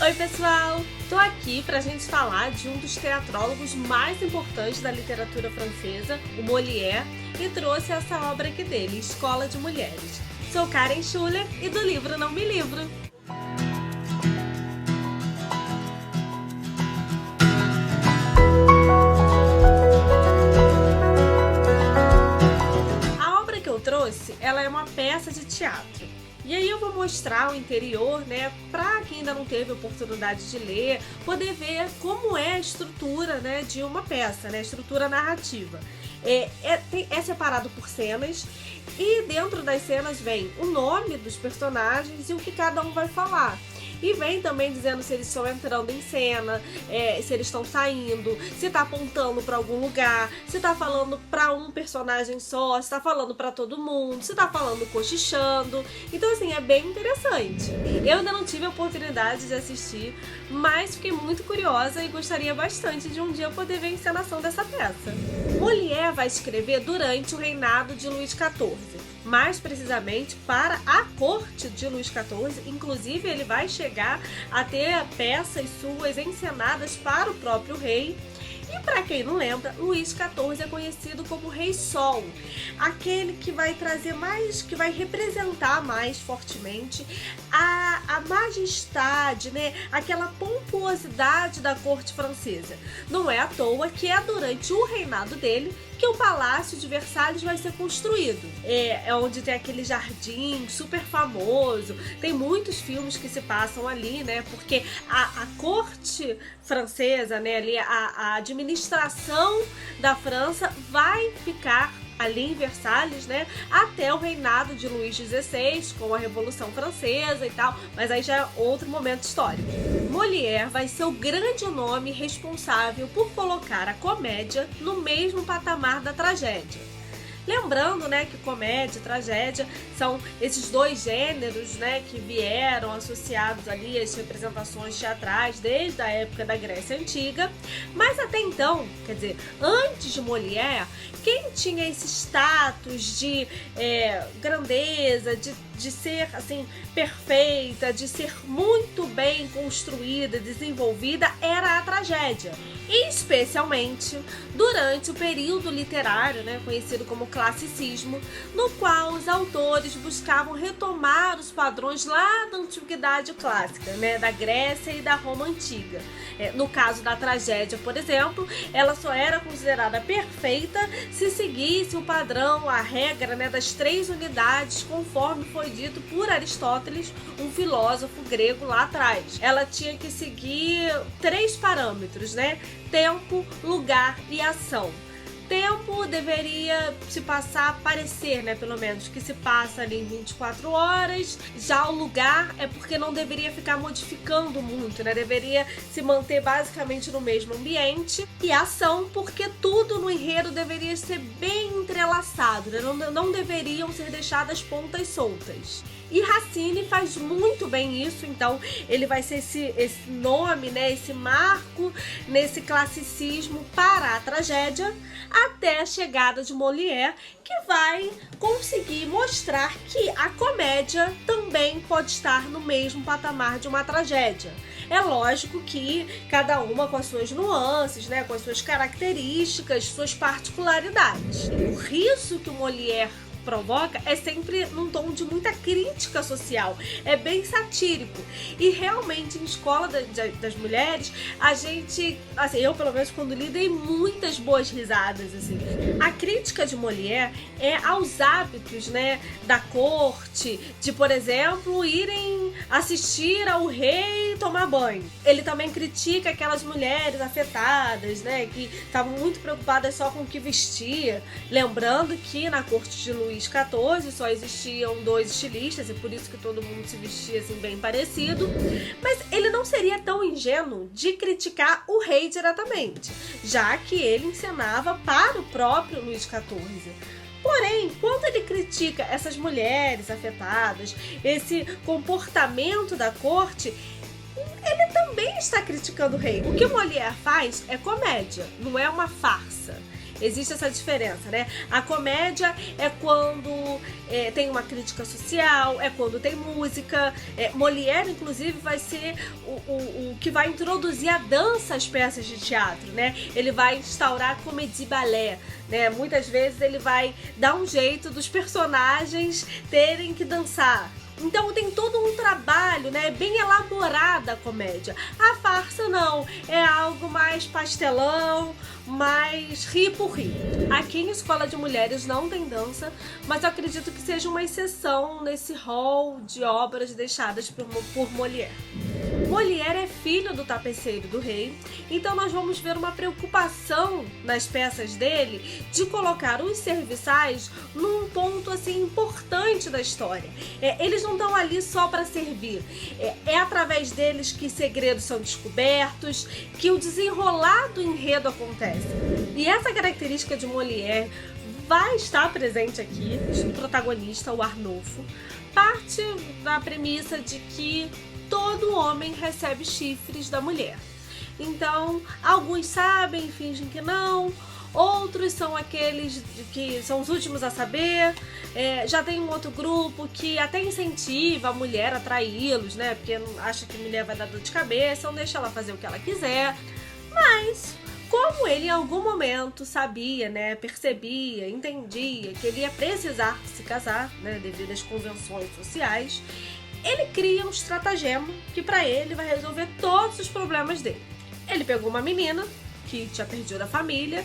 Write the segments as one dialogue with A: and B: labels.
A: Oi pessoal, tô aqui pra gente falar de um dos teatrólogos mais importantes da literatura francesa, o Molière, e trouxe essa obra aqui dele, Escola de Mulheres. Sou Karen Schuller e do livro Não Me Livro. A obra que eu trouxe, ela é uma peça de teatro. E aí eu vou mostrar o interior, né, para quem ainda não teve oportunidade de ler, poder ver como é a estrutura, né, de uma peça, né, a estrutura narrativa. É separado por cenas e dentro das cenas vem o nome dos personagens e o que cada um vai falar. E vem também dizendo se eles estão entrando em cena, se eles estão saindo, se está apontando para algum lugar, se está falando para um personagem só, se está falando para todo mundo, se está falando cochichando. Então assim, é bem interessante. Eu ainda não tive a oportunidade de assistir, mas fiquei muito curiosa e gostaria bastante de um dia poder ver a encenação dessa peça. Molière vai escrever durante o reinado de Luís XIV. Mais precisamente para a corte de Luís XIV, inclusive ele vai chegar a ter peças suas encenadas para o próprio rei. E para quem não lembra, Luís XIV é conhecido como Rei Sol, aquele que vai trazer mais, que vai representar mais fortemente a majestade, né? Aquela pomposidade da corte francesa. Não é à toa que é durante o reinado dele que o Palácio de Versalhes vai ser construído. É onde tem aquele jardim super famoso, tem muitos filmes que se passam ali, né? Porque a corte francesa, né, ali a administração da França vai ficar ali em Versalhes, né, até o reinado de Luís XVI, com a Revolução Francesa e tal, mas aí já é outro momento histórico. Molière vai ser o grande nome responsável por colocar a comédia no mesmo patamar da tragédia. Lembrando, né, que comédia e tragédia são esses dois gêneros, né, que vieram associados ali às representações teatrais desde a época da Grécia Antiga. Mas até então, quer dizer, antes de Molière, quem tinha esse status de grandeza, de ser assim perfeita, de ser muito bem construída, desenvolvida, era a tragédia. E especialmente durante o período literário, né, conhecido como classicismo, no qual os autores buscavam retomar os padrões lá da antiguidade clássica, né, da Grécia e da Roma antiga. No caso da tragédia, por exemplo, ela só era considerada perfeita se seguisse o padrão, a regra, né, das 3 unidades, conforme foi dito por Aristóteles, um filósofo grego lá atrás. Ela tinha que seguir 3 parâmetros, né? Tempo, lugar e ação. Tempo deveria se passar, parecer, né, pelo menos, que se passa ali em 24 horas. Já o lugar é porque não deveria ficar modificando muito, né? Deveria se manter basicamente no mesmo ambiente. E a ação, porque tudo no enredo deveria ser bem entrelaçado, né? Não deveriam ser deixadas pontas soltas. E Racine faz muito bem isso, então ele vai ser esse nome, né, esse marco nesse classicismo para a tragédia, até a chegada de Molière, que vai conseguir mostrar que a comédia também pode estar no mesmo patamar de uma tragédia. É lógico que cada uma com as suas nuances, né, com as suas características, suas particularidades. O riso que o Molière provoca é sempre num tom de muita crítica social, é bem satírico. E realmente em Escola das Mulheres, a gente, assim, eu pelo menos quando li, dei muitas boas risadas, assim. A crítica de Molière é aos hábitos, né, da corte, de, por exemplo, irem assistir ao rei tomar banho. Ele também critica aquelas mulheres afetadas, né, que estavam muito preocupadas só com o que vestia, lembrando que na corte de Luís XIV só existiam 2 estilistas e por isso que todo mundo se vestia assim bem parecido. Mas ele não seria tão ingênuo de criticar o rei diretamente, já que ele encenava para o próprio Luís XIV. Porém, quando ele critica essas mulheres afetadas, esse comportamento da corte, ele também está criticando o rei. O que Molière faz é comédia, não é uma farsa. existe essa diferença, né? A comédia é quando tem uma crítica social, é quando tem música. Molière, inclusive, vai ser o que vai introduzir a dança às peças de teatro, né? Ele vai instaurar a comédie ballet, né? Muitas vezes ele vai dar um jeito dos personagens terem que dançar. Então tem todo um trabalho, né, bem elaborada a comédia. A farsa não, é algo mais pastelão, mais rir por rir. Aqui em Escola de Mulheres não tem dança, mas eu acredito que seja uma exceção nesse hall de obras deixadas por Molière. Molière é filho do tapeceiro do rei, então nós vamos ver uma preocupação nas peças dele de colocar os serviçais num ponto assim importante da história. Eles não estão ali só para servir, é através deles que segredos são descobertos, que o desenrolar do enredo acontece. E essa característica de Molière vai estar presente aqui, no protagonista, o Arnulfo. Parte da premissa de que todo homem recebe chifres da mulher. Então, alguns sabem, fingem que não, outros são aqueles que são os últimos a saber. Já tem um outro grupo que até incentiva a mulher a traí-los, né? Porque acha que a mulher vai dar dor de cabeça, ou deixa ela fazer o que ela quiser. Mas como ele em algum momento sabia, né, percebia, entendia que ele ia precisar se casar, né, devido às convenções sociais, ele cria um estratagema que para ele vai resolver todos os problemas dele. Ele pegou uma menina que tinha perdido a família,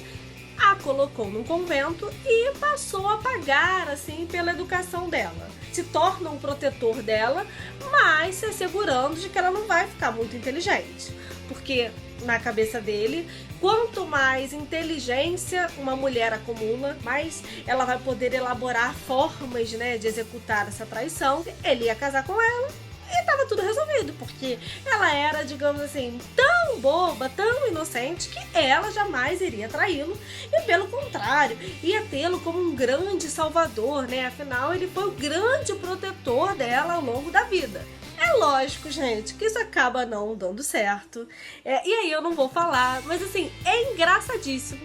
A: a colocou num convento e passou a pagar assim pela educação dela. Se torna um protetor dela, mas se assegurando de que ela não vai ficar muito inteligente. Porque na cabeça dele, quanto mais inteligência uma mulher acumula, mais ela vai poder elaborar formas, né, de executar essa traição. Ele ia casar com ela e tava tudo resolvido, porque ela era, digamos assim, tão boba, tão inocente, que ela jamais iria traí-lo e, pelo contrário, ia tê-lo como um grande salvador, né? Afinal, ele foi o grande protetor dela ao longo da vida. É lógico, gente, que isso acaba não dando certo. E aí eu não vou falar, mas assim, é engraçadíssimo.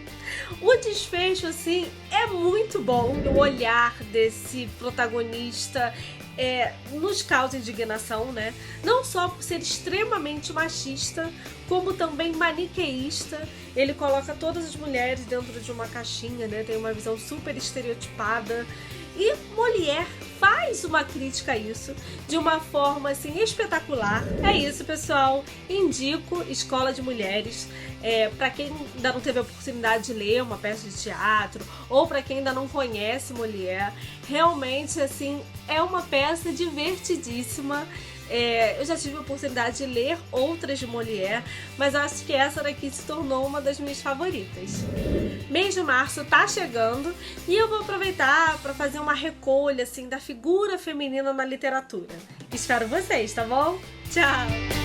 A: O desfecho, assim, é muito bom. O olhar desse protagonista nos causa indignação, né? Não só por ser extremamente machista, como também maniqueísta. Ele coloca todas as mulheres dentro de uma caixinha, né? Tem uma visão super estereotipada. E Molière faz uma crítica a isso de uma forma assim espetacular. É isso, pessoal. Indico Escola de Mulheres. Para quem ainda não teve a oportunidade de ler uma peça de teatro, ou para quem ainda não conhece Molière, realmente assim é uma peça divertidíssima. Eu já tive a oportunidade de ler outras de Molière, mas acho que essa daqui se tornou uma das minhas favoritas. Mês de março tá chegando e eu vou aproveitar para fazer uma recolha assim da figura feminina na literatura. Espero vocês, tá bom? Tchau!